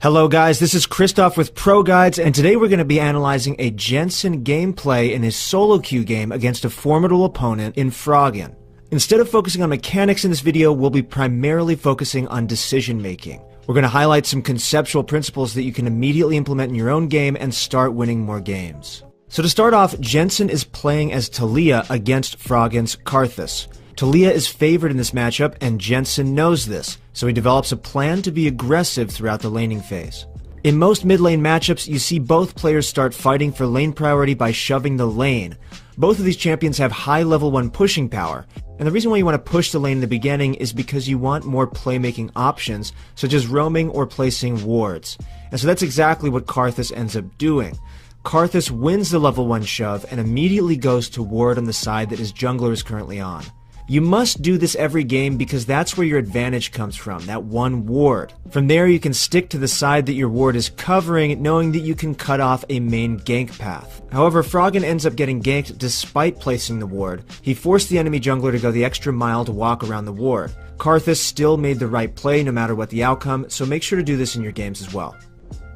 Hello guys, this is Christoph with Pro Guides, and today we're going to be analyzing a Jensen gameplay in his solo queue game against a formidable opponent in Froggen. Instead of focusing on mechanics in this video, we'll be primarily focusing on decision making. We're going to highlight some conceptual principles that you can immediately implement in your own game and start winning more games. So to start off, Jensen is playing as Taliyah against Froggen's Karthus. Taliyah is favored in this matchup, and Jensen knows this, so he develops a plan to be aggressive throughout the laning phase. In most mid-lane matchups, you see both players start fighting for lane priority by shoving the lane. Both of these champions have high level 1 pushing power, and the reason why you want to push the lane in the beginning is because you want more playmaking options, such as roaming or placing wards. And so that's exactly what Karthus ends up doing. Karthus wins the level 1 shove and immediately goes to ward on the side that his jungler is currently on. You must do this every game because that's where your advantage comes from, that one ward. From there you can stick to the side that your ward is covering, knowing that you can cut off a main gank path. However, Froggen ends up getting ganked despite placing the ward. He forced the enemy jungler to go the extra mile to walk around the ward. Karthus still made the right play no matter what the outcome, so make sure to do this in your games as well.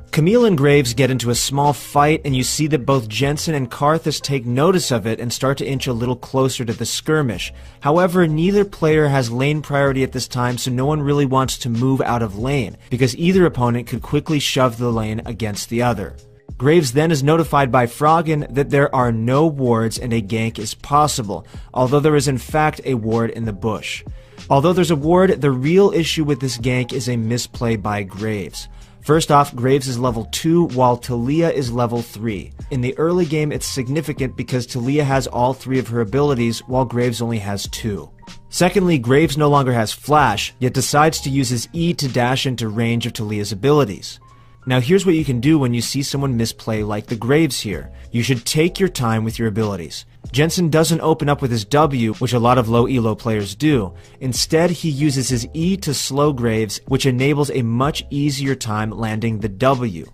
Camille and Graves get into a small fight, and you see that both Jensen and Karthus take notice of it and start to inch a little closer to the skirmish. However, neither player has lane priority at this time, so no one really wants to move out of lane, because either opponent could quickly shove the lane against the other. Graves then is notified by Froggen that there are no wards and a gank is possible, although there is in fact a ward in the bush. Although there's a ward, the real issue with this gank is a misplay by Graves. First off, Graves is level 2 while Taliyah is level 3. In the early game it's significant because Taliyah has all 3 of her abilities while Graves only has 2. Secondly, Graves no longer has flash, yet decides to use his E to dash into range of Taliyah's abilities. Now here's what you can do when you see someone misplay like the Graves here. You should take your time with your abilities. Jensen doesn't open up with his W, which a lot of low elo players do. Instead, he uses his E to slow Graves, which enables a much easier time landing the W.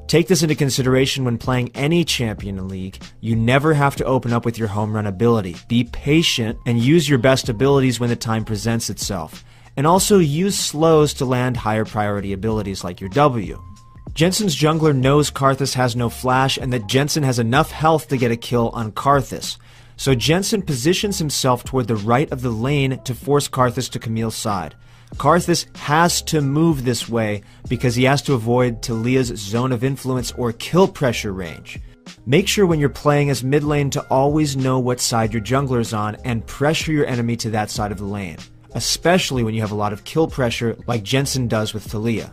Take this into consideration when playing any champion in League. You never have to open up with your home run ability. Be patient and use your best abilities when the time presents itself. And also use slows to land higher priority abilities like your W. Jensen's jungler knows Karthus has no flash and that Jensen has enough health to get a kill on Karthus. So Jensen positions himself toward the right of the lane to force Karthus to Camille's side. Karthus has to move this way because he has to avoid Taliyah's zone of influence or kill pressure range. Make sure when you're playing as mid lane to always know what side your jungler is on and pressure your enemy to that side of the lane, especially when you have a lot of kill pressure like Jensen does with Taliyah.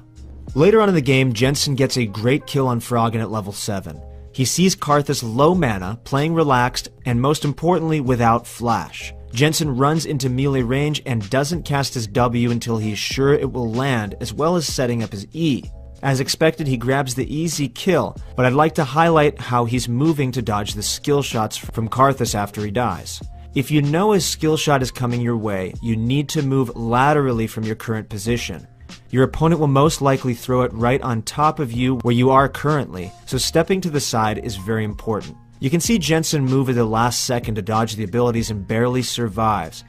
Later on in the game, Jensen gets a great kill on Froggen at level 7. He sees Karthus low mana, playing relaxed, and most importantly without flash. Jensen runs into melee range and doesn't cast his W until he's sure it will land, as well as setting up his E. As expected, he grabs the easy kill, but I'd like to highlight how he's moving to dodge the skill shots from Karthus after he dies. If you know a skill shot is coming your way, you need to move laterally from your current position. Your opponent will most likely throw it right on top of you where you are currently, so stepping to the side is very important. You can see Jensen move at the last second to dodge the abilities and barely survives.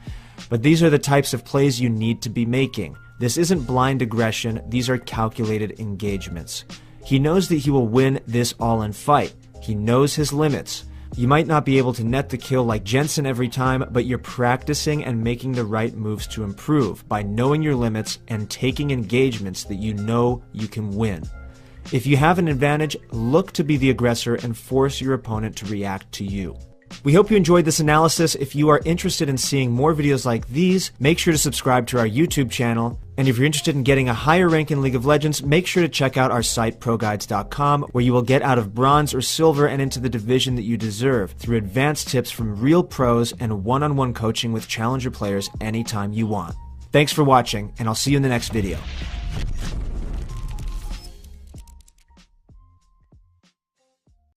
But these are the types of plays you need to be making. This isn't blind aggression, these are calculated engagements. He knows that he will win this all-in fight. He knows his limits. You might not be able to net the kill like Jensen every time, but you're practicing and making the right moves to improve by knowing your limits and taking engagements that you know you can win. If you have an advantage, look to be the aggressor and force your opponent to react to you. We hope you enjoyed this analysis. If you are interested in seeing more videos like these, make sure to subscribe to our YouTube channel. And if you're interested in getting a higher rank in League of Legends, make sure to check out our site ProGuides.com, where you will get out of bronze or silver and into the division that you deserve through advanced tips from real pros and one-on-one coaching with challenger players anytime you want. Thanks for watching, and I'll see you in the next video.